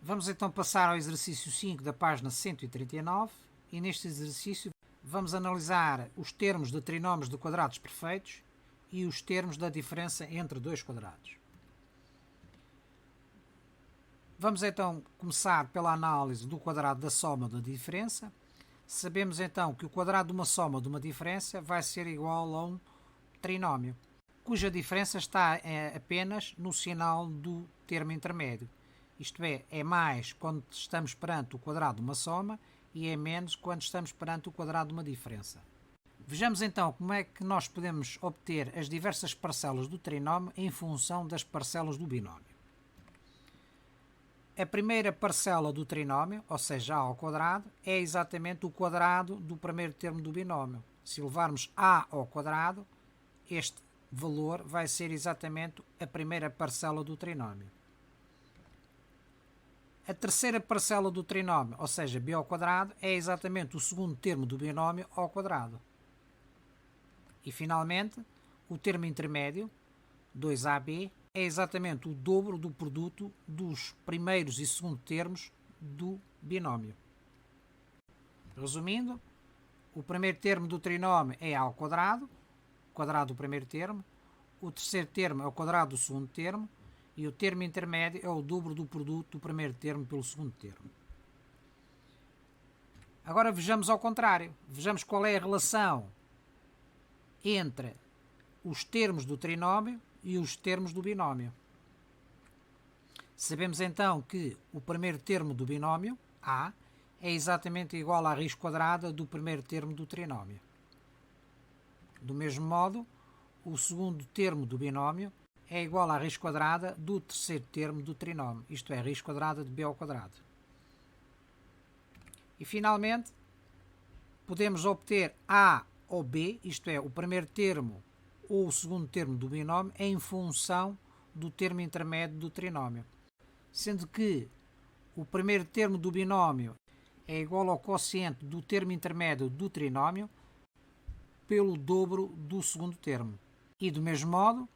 Vamos então passar ao exercício 5 da página 139 e neste exercício vamos analisar os termos de trinómios de quadrados perfeitos e os termos da diferença entre dois quadrados. Vamos então começar pela análise do quadrado da soma da diferença. Sabemos então que o quadrado de uma soma de uma diferença vai ser igual a um trinómio, cuja diferença está apenas no sinal do termo intermédio. Isto é mais quando estamos perante o quadrado de uma soma e é menos quando estamos perante o quadrado de uma diferença. Vejamos então como é que nós podemos obter as diversas parcelas do trinómio em função das parcelas do binómio. A primeira parcela do trinómio, ou seja, a ao quadrado, é exatamente o quadrado do primeiro termo do binómio. Se levarmos a ao quadrado, este valor vai ser exatamente a primeira parcela do trinómio. A terceira parcela do trinómio, ou seja, b ao quadrado, é exatamente o segundo termo do binómio ao quadrado. E, finalmente, o termo intermédio, 2ab, é exatamente o dobro do produto dos primeiros e segundo termos do binómio. Resumindo, o primeiro termo do trinómio é a ao quadrado, o quadrado do primeiro termo, o terceiro termo é o quadrado do segundo termo, e o termo intermédio é o dobro do produto do primeiro termo pelo segundo termo. Agora vejamos ao contrário. Vejamos qual é a relação entre os termos do trinómio e os termos do binómio. Sabemos então que o primeiro termo do binómio, a, é exatamente igual à raiz quadrada do primeiro termo do trinómio. Do mesmo modo, o segundo termo do binómio é igual à raiz quadrada do terceiro termo do trinómio, isto é, a raiz quadrada de b ao quadrado. E, finalmente, podemos obter a ou b, isto é, o primeiro termo ou o segundo termo do binómio, em função do termo intermédio do trinómio. Sendo que o primeiro termo do binómio é igual ao quociente do termo intermédio do trinómio pelo dobro do segundo termo. E, do mesmo modo,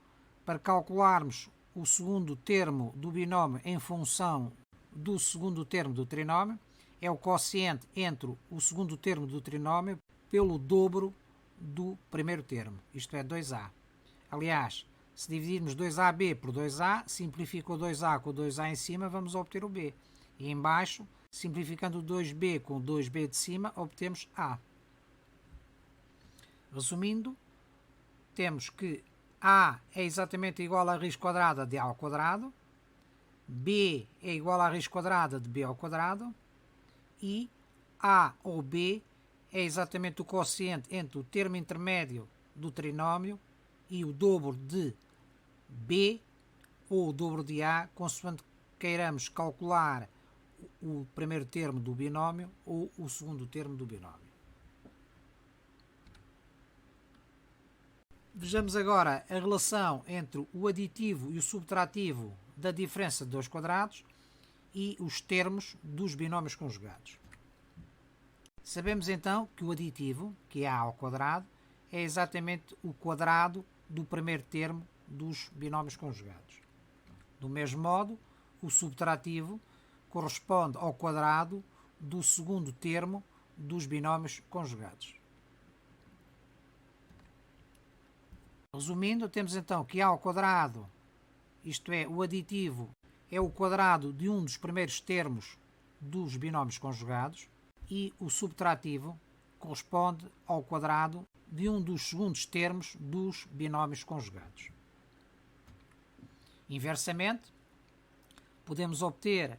para calcularmos o segundo termo do binómio em função do segundo termo do trinómio, é o quociente entre o segundo termo do trinómio pelo dobro do primeiro termo, isto é, 2a. Aliás, se dividirmos 2ab por 2a, simplifica o 2a com o 2a em cima, vamos obter o b. E em baixo, simplificando o 2b com o 2b de cima, obtemos a. Resumindo, temos que a é exatamente igual à raiz quadrada de a ao quadrado, b é igual à raiz quadrada de b ao quadrado e a ou b é exatamente o quociente entre o termo intermédio do trinómio e o dobro de b ou o dobro de a, consoante queiramos calcular o primeiro termo do binómio ou o segundo termo do binómio. Vejamos agora a relação entre o aditivo e o subtrativo da diferença de dois quadrados e os termos dos binómios conjugados. Sabemos então que o aditivo, que é a ao quadrado, é exatamente o quadrado do primeiro termo dos binómios conjugados. Do mesmo modo, o subtrativo corresponde ao quadrado do segundo termo dos binómios conjugados. Resumindo, temos então que a ao quadrado, isto é, o aditivo, é o quadrado de um dos primeiros termos dos binómios conjugados e o subtrativo corresponde ao quadrado de um dos segundos termos dos binómios conjugados. Inversamente, podemos obter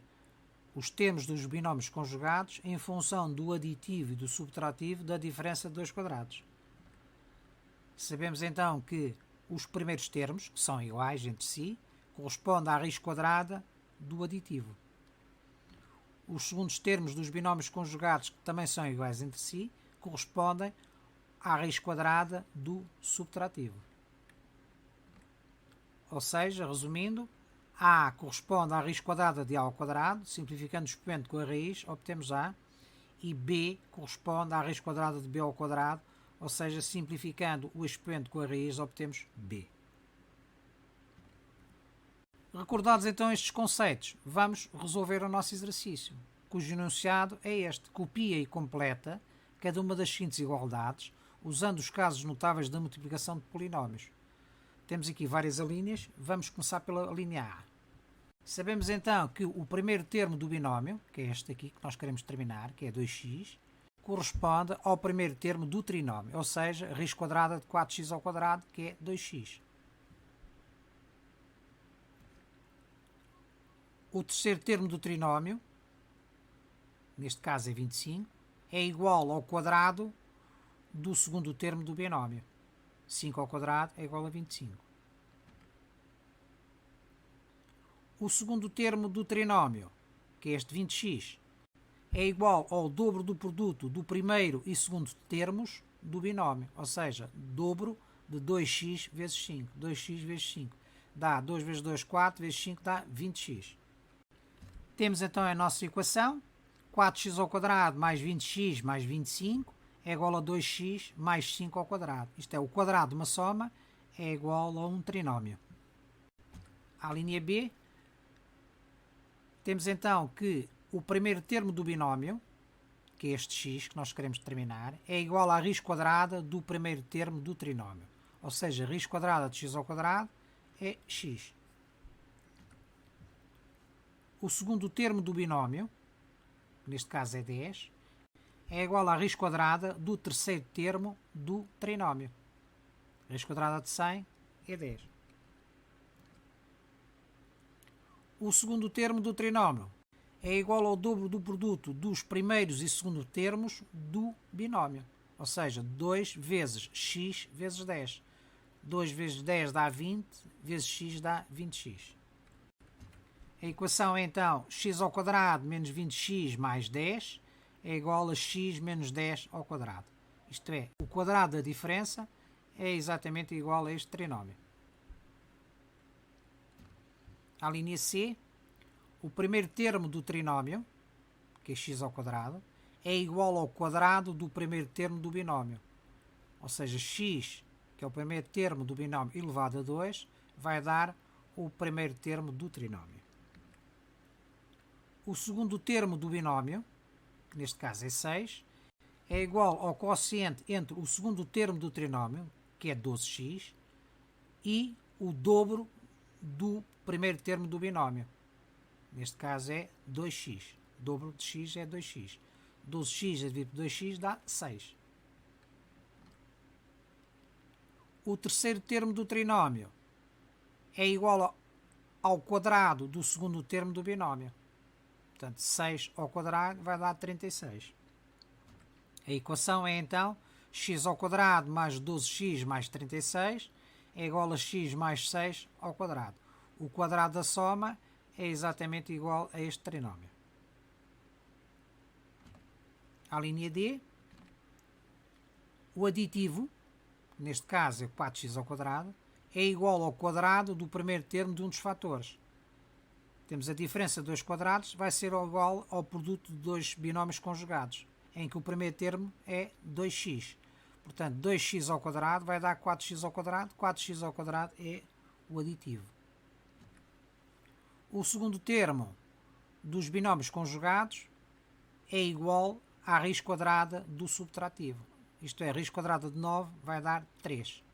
os termos dos binómios conjugados em função do aditivo e do subtrativo da diferença de dois quadrados. Sabemos então que os primeiros termos, que são iguais entre si, correspondem à raiz quadrada do aditivo. Os segundos termos dos binómios conjugados, que também são iguais entre si, correspondem à raiz quadrada do subtrativo. Ou seja, resumindo, a corresponde à raiz quadrada de a ao quadrado, simplificando o expoente com a raiz, obtemos a, e b corresponde à raiz quadrada de b ao quadrado, ou seja, simplificando o expoente com a raiz, obtemos b. Recordados então estes conceitos, vamos resolver o nosso exercício, cujo enunciado é este. Copia e completa cada uma das seguintes igualdades, usando os casos notáveis da multiplicação de polinómios. Temos aqui várias alíneas, vamos começar pela linha A. Sabemos então que o primeiro termo do binómio, que é este aqui que nós queremos terminar, que é 2x, corresponde ao primeiro termo do trinómio, ou seja, raiz quadrada de 4x ao quadrado, que é 2x. O terceiro termo do trinómio, neste caso é 25, é igual ao quadrado do segundo termo do binómio. 5 ao quadrado é igual a 25. O segundo termo do trinómio, que é este 20x, é igual ao dobro do produto do primeiro e segundo termos do binómio, ou seja, dobro de 2x vezes 5. 2x vezes 5 dá 2 vezes 2, 4, vezes 5 dá 20x. Temos então a nossa equação, 4x ao quadrado mais 20x mais 25 é igual a 2x mais 5 ao quadrado. Isto é, o quadrado de uma soma é igual a um trinómio. A linha B, temos então que o primeiro termo do binómio, que é este x que nós queremos determinar, é igual à raiz quadrada do primeiro termo do trinómio. Ou seja, a raiz quadrada de x ao quadrado é x. O segundo termo do binómio, neste caso é 10, é igual à raiz quadrada do terceiro termo do trinómio. A raiz quadrada de 100 é 10. O segundo termo do trinómio é igual ao dobro do produto dos primeiros e segundo termos do binómio. Ou seja, 2 vezes x vezes 10. 2 vezes 10 dá 20, vezes x dá 20x. A equação é então x ao quadrado menos 20x mais 10 é igual a x menos 10 ao quadrado. Isto é, o quadrado da diferença é exatamente igual a este trinómio. A linha C, o primeiro termo do trinómio, que é x ao quadrado, é igual ao quadrado do primeiro termo do binómio. Ou seja, x, que é o primeiro termo do binómio elevado a 2, vai dar o primeiro termo do trinómio. O segundo termo do binómio, que neste caso é 6, é igual ao quociente entre o segundo termo do trinómio, que é 12x, e o dobro do primeiro termo do binómio. Neste caso é 2x. O dobro de x é 2x. 12x dividido por 2x dá 6. O terceiro termo do trinómio é igual ao quadrado do segundo termo do binómio. Portanto, 6 ao quadrado vai dar 36. A equação é então x ao quadrado mais 12x mais 36 é igual a x mais 6 ao quadrado. O quadrado da soma é exatamente igual a este trinómio. A linha D, o aditivo, neste caso é 4x ao quadrado, é igual ao quadrado do primeiro termo de um dos fatores. Temos a diferença de dois quadrados, vai ser igual ao produto de dois binómios conjugados, em que o primeiro termo é 2x. Portanto, 2x ao quadrado vai dar 4x ao quadrado, 4x ao quadrado é o aditivo. O segundo termo dos binómios conjugados é igual à raiz quadrada do subtrativo. Isto é, a raiz quadrada de 9 vai dar 3.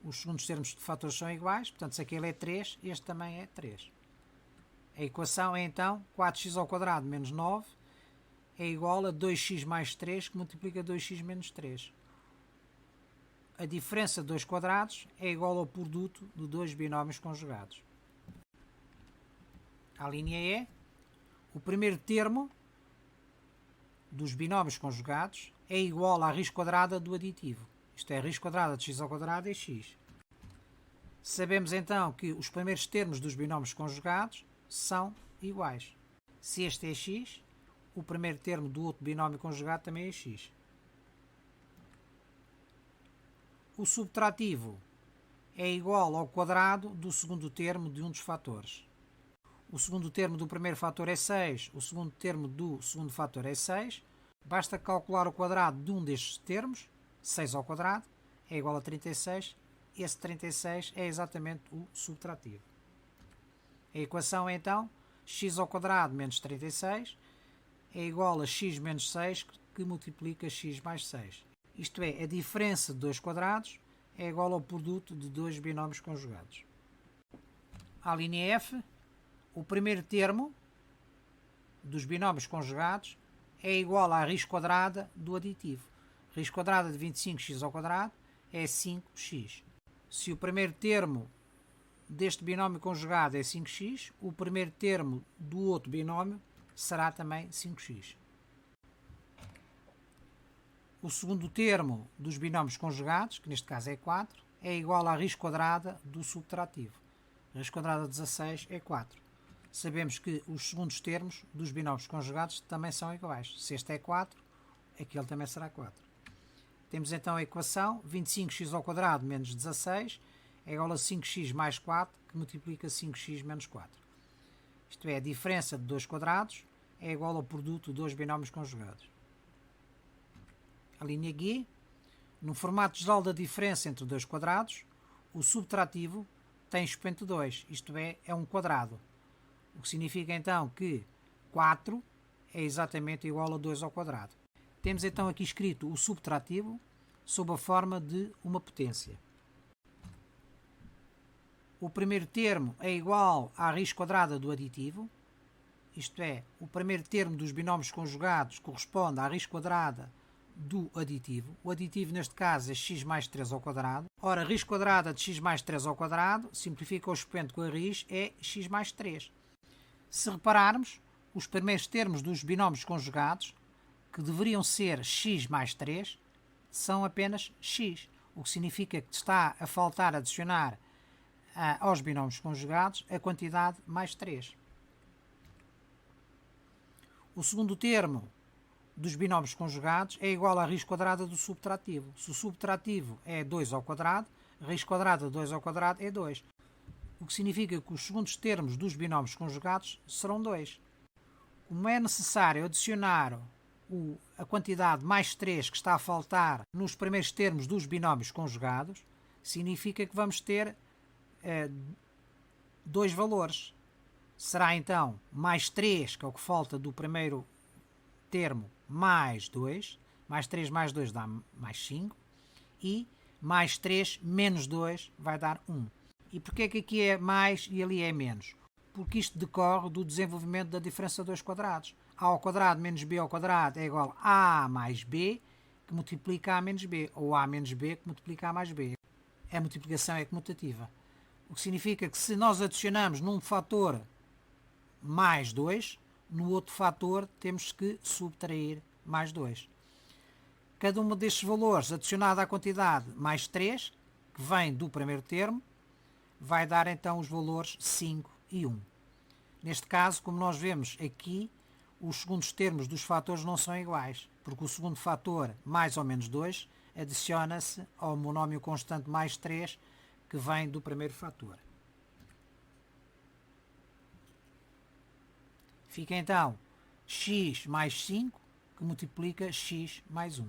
Os segundos termos de fatores são iguais, portanto, se aquele é 3, este também é 3. A equação é então 4x ao quadrado menos 9 é igual a 2x mais 3, que multiplica 2x menos 3. A diferença de dois quadrados é igual ao produto de dois binómios conjugados. A linha E, o primeiro termo dos binómios conjugados é igual à raiz quadrada do aditivo. Isto é, a raiz quadrada de x ao quadrado é x. Sabemos então que os primeiros termos dos binómios conjugados são iguais. Se este é x, o primeiro termo do outro binómio conjugado também é x. O subtrativo é igual ao quadrado do segundo termo de um dos fatores. O segundo termo do primeiro fator é 6, o segundo termo do segundo fator é 6. Basta calcular o quadrado de um destes termos, 6 ao quadrado, é igual a 36. Esse 36 é exatamente o subtrativo. A equação é então x ao quadrado menos 36 é igual a x menos 6 que multiplica x mais 6. Isto é, a diferença de dois quadrados é igual ao produto de dois binómios conjugados. A linha F, o primeiro termo dos binómios conjugados é igual à raiz quadrada do aditivo. Raiz quadrada de 25x ao quadrado é 5x. Se o primeiro termo deste binómio conjugado é 5x, o primeiro termo do outro binómio será também 5x. O segundo termo dos binómios conjugados, que neste caso é 4, é igual à raiz quadrada do subtrativo. A raiz quadrada de 16 é 4. Sabemos que os segundos termos dos binómios conjugados também são iguais. Se este é 4, aquele também será 4. Temos então a equação 25x ao quadrado menos 16 é igual a 5x mais 4, que multiplica 5x menos 4. Isto é, a diferença de dois quadrados é igual ao produto de dois binómios conjugados. A linha G, no formato geral da diferença entre dois quadrados, o subtrativo tem expoente 2, isto é um quadrado. O que significa então que 4 é exatamente igual a 2 ao quadrado. Temos então aqui escrito o subtrativo sob a forma de uma potência. O primeiro termo é igual à raiz quadrada do aditivo, isto é, o primeiro termo dos binómios conjugados corresponde à raiz quadrada do aditivo. O aditivo neste caso é x mais 3 ao quadrado. Ora, a raiz quadrada de x mais 3 ao quadrado, simplifica o expoente com a raiz, é x mais 3. Se repararmos, os primeiros termos dos binómios conjugados, que deveriam ser x mais 3, são apenas x, o que significa que está a faltar adicionar aos binómios conjugados a quantidade mais 3. O segundo termo dos binómios conjugados é igual à raiz quadrada do subtrativo. Se o subtrativo é 2 ao quadrado, a raiz quadrada de 2 ao quadrado é 2. O que significa que os segundos termos dos binómios conjugados serão 2. Como é necessário adicionar a quantidade mais 3 que está a faltar nos primeiros termos dos binómios conjugados, significa que vamos ter dois valores. Será então mais 3, que é o que falta do primeiro termo, mais 2. Mais 3 mais 2 dá mais 5. E mais 3 menos 2 vai dar 1. E porquê que aqui é mais e ali é menos? Porque isto decorre do desenvolvimento da diferença de dois quadrados. A ao quadrado menos b ao quadrado é igual a mais b, que multiplica a menos b, ou a menos b, que multiplica a mais b. A multiplicação é comutativa. O que significa que se nós adicionamos num fator mais 2, no outro fator temos que subtrair mais 2. Cada um destes valores adicionado à quantidade mais 3, que vem do primeiro termo, vai dar então os valores 5 e 1. Neste caso, como nós vemos aqui, os segundos termos dos fatores não são iguais, porque o segundo fator, mais ou menos 2, adiciona-se ao monómio constante mais 3, que vem do primeiro fator. Fica então x mais 5, que multiplica x mais 1.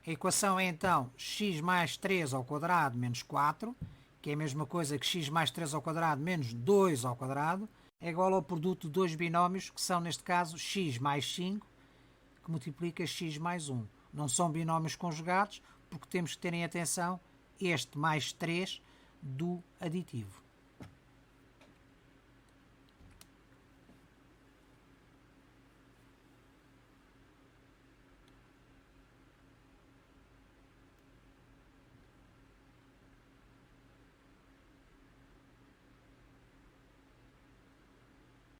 A equação é então x mais 3 ao quadrado menos 4, que é a mesma coisa que x mais 3 ao quadrado menos 2 ao quadrado, é igual ao produto de dois binómios, que são, neste caso, x mais 5, que multiplica x mais 1. Não são binómios conjugados, porque temos que ter em atenção este mais 3 do aditivo.